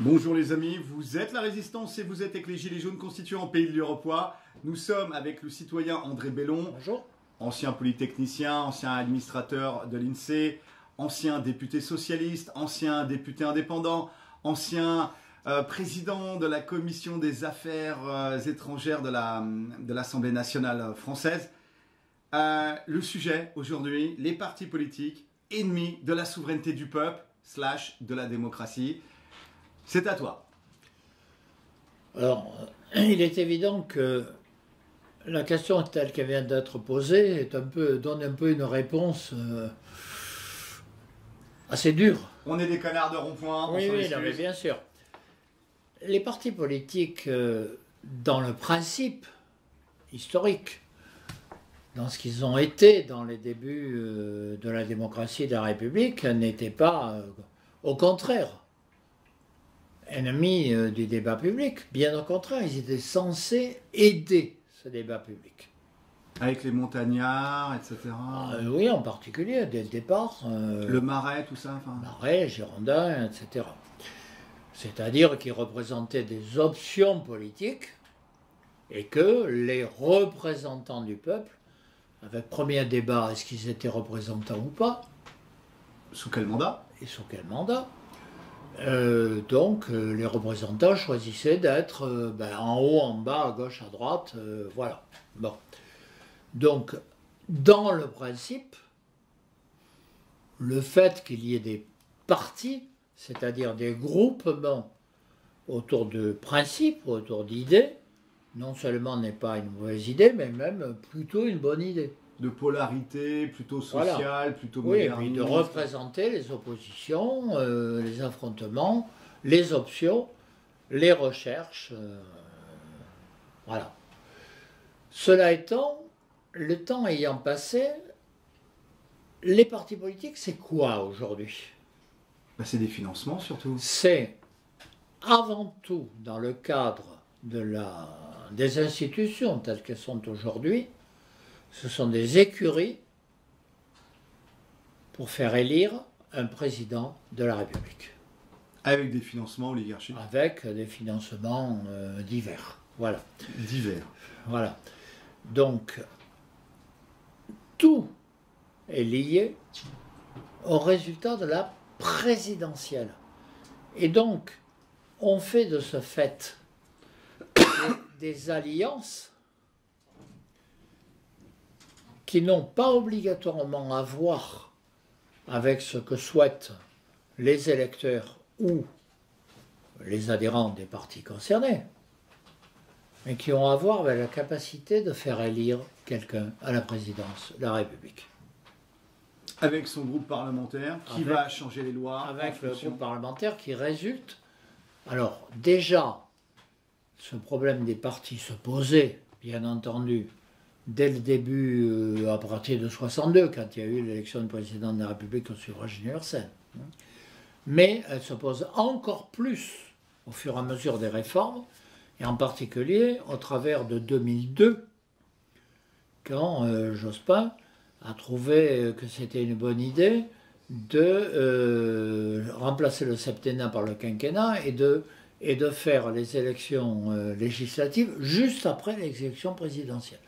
Bonjour les amis, vous êtes la Résistance et vous êtes avec les Gilets jaunes constituants Pays de l'Iroquois. Nous sommes avec le citoyen André Bellon, Bonjour. ancien polytechnicien, ancien administrateur de l'INSEE, ancien député socialiste, ancien député indépendant, ancien président de la commission des affaires étrangères de l'Assemblée nationale française. Le sujet aujourd'hui, les partis politiques ennemis de la souveraineté du peuple / de la démocratie. C'est à toi. Alors, il est évident que la question telle qu'elle vient d'être posée donne un peu une réponse assez dure. On est des connards de rond-point. Oui, non, mais bien sûr. Les partis politiques, dans le principe historique, dans ce qu'ils ont été dans les débuts de la démocratie et de la République, n'étaient pas, au contraire, ennemis du débat public. Bien au contraire, ils étaient censés aider ce débat public. Avec les montagnards, etc. Oui, en particulier, dès le départ. Le Marais, tout ça. Marais, Girondins, etc. C'est-à-dire qu'ils représentaient des options politiques et que les représentants du peuple, avec premier débat, est-ce qu'ils étaient représentants ou pas? Sous quel mandat? Et sous quel mandat? Donc, les représentants choisissaient d'être en haut, en bas, à gauche, à droite, voilà. Bon. Donc, dans le principe, le fait qu'il y ait des partis, c'est-à-dire des groupements autour de principes, autour d'idées, non seulement n'est pas une mauvaise idée, mais même plutôt une bonne idée. De polarité, plutôt sociale, voilà. Plutôt moderniste. Oui, et puis de représenter les oppositions, les affrontements, les options, les recherches. Voilà. Cela étant, le temps ayant passé, les partis politiques, c'est quoi aujourd'hui? C'est des financements surtout. C'est avant tout dans le cadre des institutions telles qu'elles sont aujourd'hui. Ce sont des écuries pour faire élire un président de la République. Avec des financements oligarchiques. Avec des financements divers. Voilà. Divers. Voilà. Donc, tout est lié au résultat de la présidentielle. Et donc, on fait de ce fait des alliances qui n'ont pas obligatoirement à voir avec ce que souhaitent les électeurs ou les adhérents des partis concernés, mais qui ont à voir avec la capacité de faire élire quelqu'un à la présidence de la République. Avec son groupe parlementaire qui va changer les lois. Avec le groupe parlementaire qui résulte. Alors déjà, ce problème des partis se posait, bien entendu, dès le début, à partir de 62, quand il y a eu l'élection du président de la République au suffrage universel. Mais elle se pose encore plus au fur et à mesure des réformes, et en particulier au travers de 2002, quand Jospin a trouvé que c'était une bonne idée de remplacer le septennat par le quinquennat et de faire les élections législatives juste après les élections présidentielles.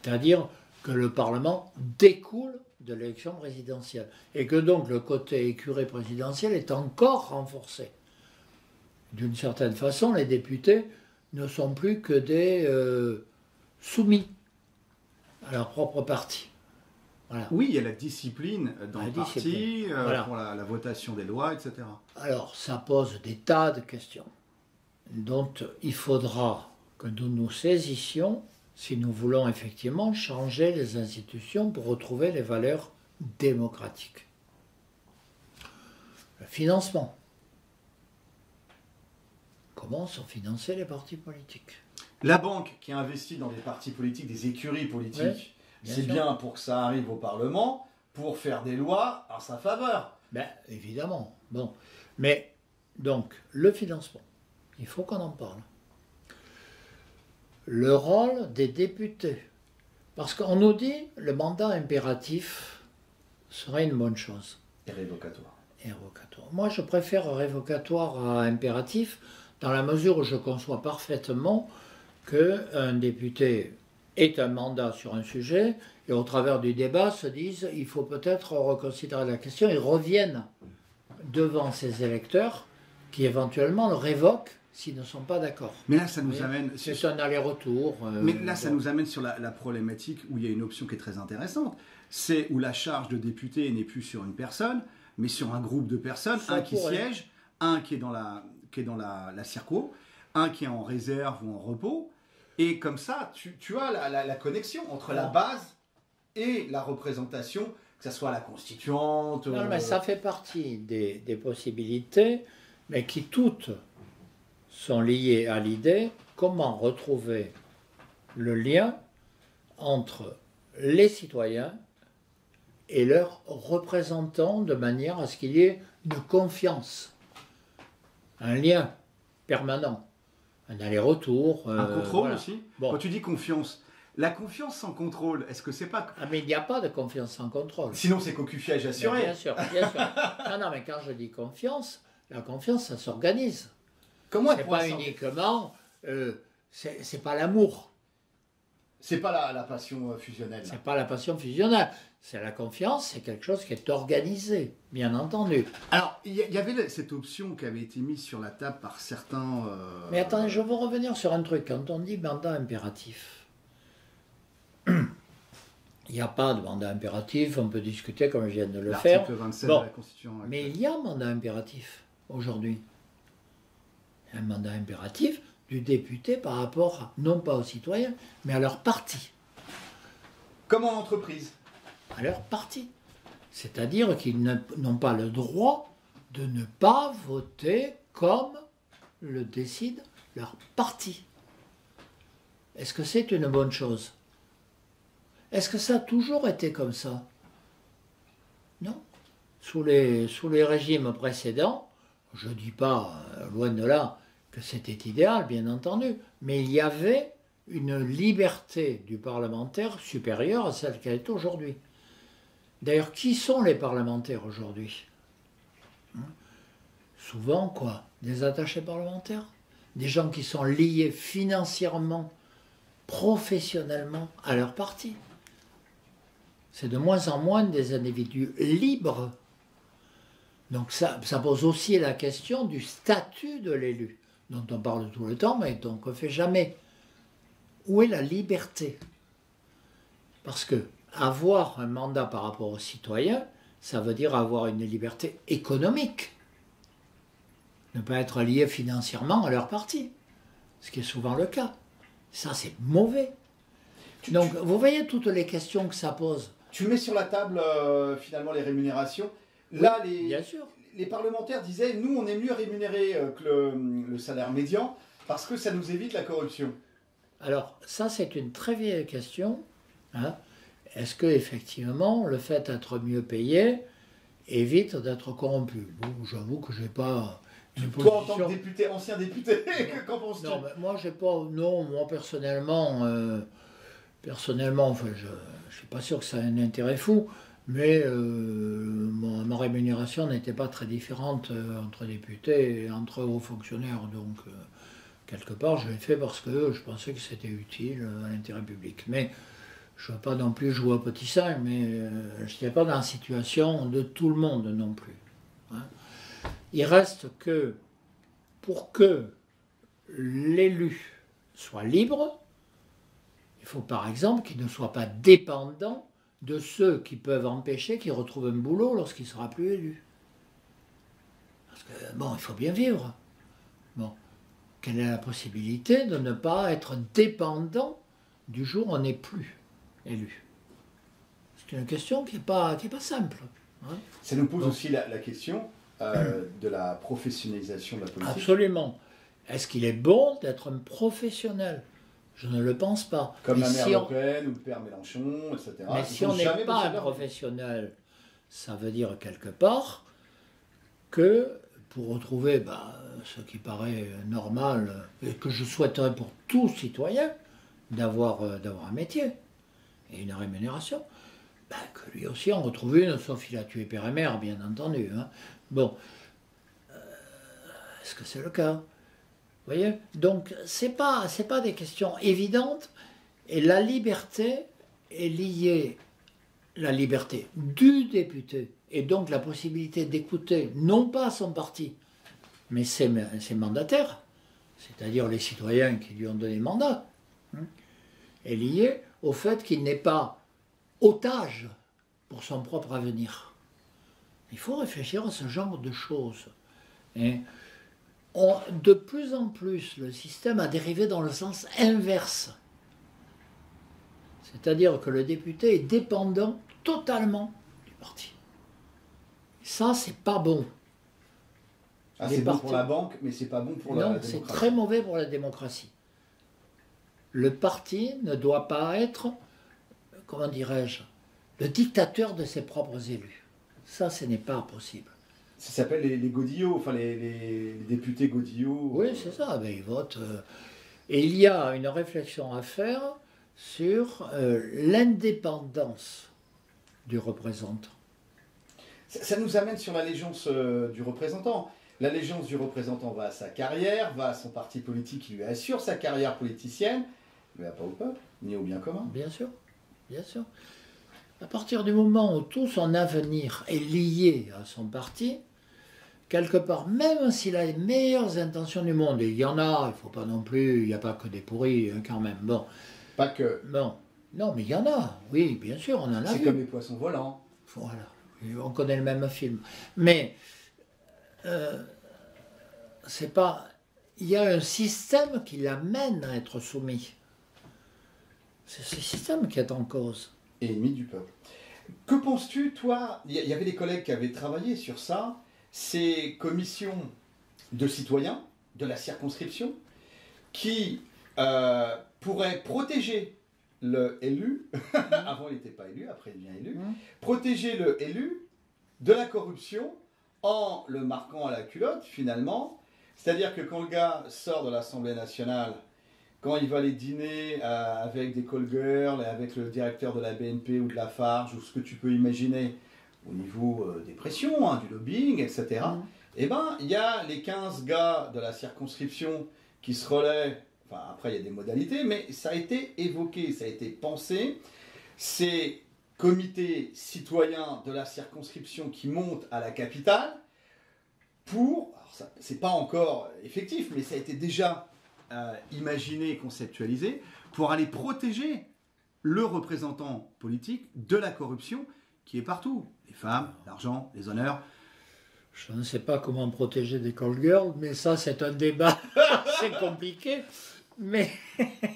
C'est-à-dire que le Parlement découle de l'élection présidentielle et que donc le côté écurie présidentiel est encore renforcé. D'une certaine façon, les députés ne sont plus que des soumis à leur propre parti. Voilà. Oui, il y a la discipline dans le parti, voilà. Pour la votation des lois, etc. Alors, ça pose des tas de questions dont il faudra que nous nous saisissions si nous voulons effectivement changer les institutions pour retrouver les valeurs démocratiques. Le financement. Comment sont financés les partis politiques? La banque qui investit dans des partis politiques, des écuries politiques, c'est bien pour que ça arrive au Parlement, pour faire des lois en sa faveur. Évidemment. Bon. Mais, donc, le financement, il faut qu'on en parle. Le rôle des députés. Parce qu'on nous dit le mandat impératif serait une bonne chose. Et révocatoire. et révocatoire. Moi, je préfère révocatoire à impératif, dans la mesure où je conçois parfaitement qu'un député ait un mandat sur un sujet, et au travers du débat se disent il faut peut-être reconsidérer la question, et reviennent devant ses électeurs, qui éventuellement le révoquent s'ils ne sont pas d'accord. Mais là, ça nous amène... C'est un aller-retour. Mais là, ça nous amène sur la problématique où il y a une option qui est très intéressante. C'est où la charge de député n'est plus sur une personne, mais sur un groupe de personnes, un qui siège, un qui est dans la circo, un qui est en réserve ou en repos. Et comme ça, tu as la connexion entre la base et la représentation, que ce soit la constituante... Non, mais ça fait partie des possibilités, mais qui toutes sont liées à l'idée comment retrouver le lien entre les citoyens et leurs représentants de manière à ce qu'il y ait de confiance, un lien permanent, un aller-retour. Un contrôle voilà. aussi. Bon. Quand tu dis confiance, la confiance sans contrôle, est-ce que c'est pas... Ah, mais il n'y a pas de confiance sans contrôle. Sinon c'est cocu-fiège assuré. Bien sûr, bien sûr. Non, mais quand je dis confiance, la confiance, ça s'organise. Comment c'est pas uniquement, c'est pas l'amour. C'est pas la passion fusionnelle. C'est pas la passion fusionnelle. C'est la confiance, c'est quelque chose qui est organisé, bien entendu. Alors, il y avait cette option qui avait été mise sur la table par certains... Mais attendez, je veux revenir sur un truc. Quand on dit mandat impératif, il n'y a pas de mandat impératif, on peut discuter comme je viens de le faire. L'article 27 de la Constitution. Mais il y a un mandat impératif aujourd'hui. Un mandat impératif du député par rapport, non pas aux citoyens, mais à leur parti. Comme en entreprise. À leur parti. C'est-à-dire qu'ils n'ont pas le droit de ne pas voter comme le décide leur parti. Est-ce que c'est une bonne chose? Est-ce que ça a toujours été comme ça? Non. Sous les régimes précédents, je ne dis pas, loin de là, que c'était idéal, bien entendu, mais il y avait une liberté du parlementaire supérieure à celle qu'elle est aujourd'hui. D'ailleurs, qui sont les parlementaires aujourd'hui? Souvent, quoi? Des attachés parlementaires? Des gens qui sont liés financièrement, professionnellement à leur parti. C'est de moins en moins des individus libres. Donc ça pose aussi la question du statut de l'élu, dont on parle tout le temps, mais dont on ne fait jamais. Où est la liberté? Parce que avoir un mandat par rapport aux citoyens, ça veut dire avoir une liberté économique. Ne pas être lié financièrement à leur parti, ce qui est souvent le cas. Ça, c'est mauvais. Donc, vous voyez toutes les questions que ça pose. Tu mets sur la table, finalement, les rémunérations. Là, oui, bien sûr. Les parlementaires disaient, nous, on est mieux rémunérés que le salaire médian, parce que ça nous évite la corruption. Alors, ça, c'est une très vieille question. Hein. Est-ce que effectivement, le fait d'être mieux payé évite d'être corrompu? Bon, j'avoue que j'ai pas une position... Toi, en tant que député, ancien député, qu'en penses-tu? Non, mais moi, j'ai pas... Non, moi, personnellement, enfin, je suis pas sûr que ça ait un intérêt fou, mais ma rémunération n'était pas très différente entre députés et entre hauts fonctionnaires. Donc, quelque part, je l'ai fait parce que je pensais que c'était utile à l'intérêt public. Mais je ne veux pas non plus jouer au petit singe, mais je n'étais pas dans la situation de tout le monde non plus. Hein. Il reste que, pour que l'élu soit libre, il faut par exemple qu'il ne soit pas dépendant de ceux qui peuvent empêcher qu'il retrouve un boulot lorsqu'il ne sera plus élu. Parce que, bon, il faut bien vivre. Bon, quelle est la possibilité de ne pas être dépendant du jour où on n'est plus élu? C'est une question qui n'est pas simple. Hein. Ça nous pose aussi la question de la professionnalisation de la politique. Absolument. Est-ce qu'il est bon d'être un professionnel? Je ne le pense pas. Comme la mère Le Pen ou le père Mélenchon, etc. Mais si on n'est pas un professionnel, ça veut dire quelque part que pour retrouver ce qui paraît normal et que je souhaiterais pour tout citoyen d'avoir un métier et une rémunération, que lui aussi en retrouve une, sauf qu'il a tué père et mère, bien entendu. Hein. Bon, est-ce que c'est le cas? Vous voyez? Donc, c'est pas des questions évidentes. Et la liberté est liée, la liberté du député, et donc la possibilité d'écouter, non pas son parti, mais ses mandataires, c'est-à-dire les citoyens qui lui ont donné mandat, est liée au fait qu'il n'est pas otage pour son propre avenir. Il faut réfléchir à ce genre de choses. Et de plus en plus, le système a dérivé dans le sens inverse. C'est-à-dire que le député est dépendant totalement du parti. Ça, c'est pas bon. Ah, c'est bon pour la banque, mais c'est pas bon pour la démocratie. Non, c'est très mauvais pour la démocratie. Le parti ne doit pas être, comment dirais-je, le dictateur de ses propres élus. Ça, ce n'est pas possible. Ça s'appelle les godillots, enfin les députés godillots. Oui, c'est ça, ben, ils votent. Et il y a une réflexion à faire sur l'indépendance du représentant. Ça nous amène sur l'allégeance du représentant. L'allégeance du représentant va à sa carrière, va à son parti politique qui lui assure sa carrière politicienne, mais pas au peuple, ni au bien commun. Bien sûr, bien sûr. À partir du moment où tout son avenir est lié à son parti, quelque part, même s'il a les meilleures intentions du monde, et il y en a, il ne faut pas non plus, il n'y a pas que des pourris quand même, bon. Pas que. Bon, non, mais il y en a, oui, bien sûr, on en a C'est vu. comme les poissons volants. Voilà, on connaît le même film. Mais, c'est pas... Il y a un système qui l'amène à être soumis. C'est ce système qui est en cause. Et ennemi du peuple. Que penses-tu, toi? Il y avait des collègues qui avaient travaillé sur ça, ces commissions de citoyens de la circonscription qui pourraient protéger le élu, avant il n'était pas élu, après il devient élu, protéger le élu de la corruption en le marquant à la culotte finalement. C'est-à-dire que quand le gars sort de l'Assemblée nationale, quand il va aller dîner avec des call girls et avec le directeur de la BNP ou de la Farge ou ce que tu peux imaginer au niveau des pressions, du lobbying, etc., eh ben, il y a les 15 gars de la circonscription qui se relaient. Enfin, après, il y a des modalités, mais ça a été évoqué, ça a été pensé. Ces comités citoyens de la circonscription qui montent à la capitale pour... C'est pas encore effectif, mais ça a été déjà imaginé et conceptualisé pour aller protéger le représentant politique de la corruption qui est partout. Les femmes, l'argent, les honneurs. Je ne sais pas comment protéger des call girls, mais ça, c'est un débat assez compliqué. Mais...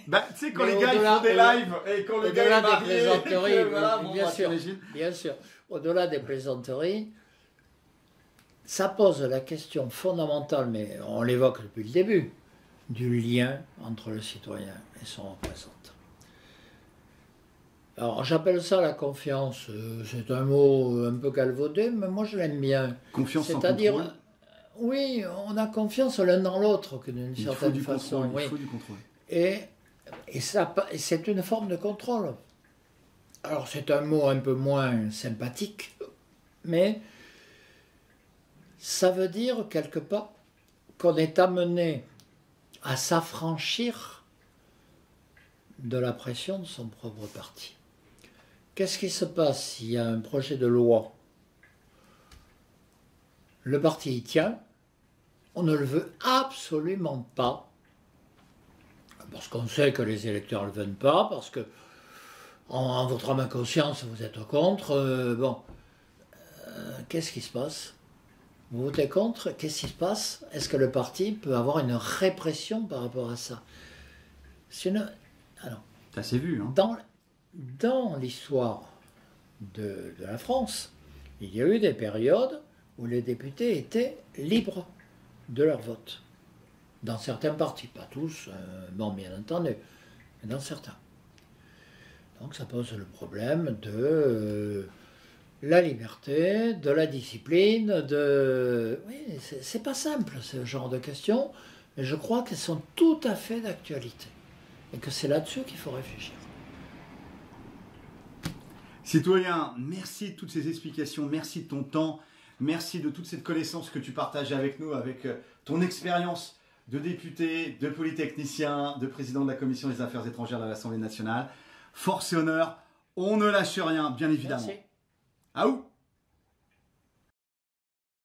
Bah, tu sais, quand les gars ils font des lives et quand le gars est marié... Au-delà des plaisanteries, voilà, bien sûr. Au-delà des plaisanteries, ça pose la question fondamentale, mais on l'évoque depuis le début, du lien entre le citoyen et son représentant. Alors, j'appelle ça la confiance. C'est un mot un peu galvaudé, mais moi je l'aime bien. Confiance sans C'est-à-dire, contrôle. oui, on a confiance l'un dans l'autre, d'une certaine façon. Il faut du contrôle. Et c'est une forme de contrôle. Alors, c'est un mot un peu moins sympathique, mais ça veut dire quelque part qu'on est amené à s'affranchir de la pression de son propre parti. Qu'est-ce qui se passe s'il y a un projet de loi? Le parti y tient, on ne le veut absolument pas, parce qu'on sait que les électeurs ne le veulent pas, parce que en votre âme et conscience vous êtes contre. Qu'est-ce qui se passe? Vous votez contre, qu'est-ce qui se passe? Est-ce que le parti peut avoir une répression par rapport à ça? Alors, ça s'est vu. Hein. Dans l'histoire de la France, il y a eu des périodes où les députés étaient libres de leur vote. Dans certains partis, pas tous, bien entendu, mais dans certains. Donc ça pose le problème de la liberté, de la discipline, Oui, c'est pas simple ce genre de questions, mais je crois qu'elles sont tout à fait d'actualité. Et que c'est là-dessus qu'il faut réfléchir. Citoyen, merci de toutes ces explications, merci de ton temps, Merci de toute cette connaissance que tu partages avec nous, avec ton expérience de député, de polytechnicien, de président de la Commission des Affaires étrangères de l'Assemblée nationale. Force et honneur, on ne lâche rien, bien évidemment. Merci. Aou!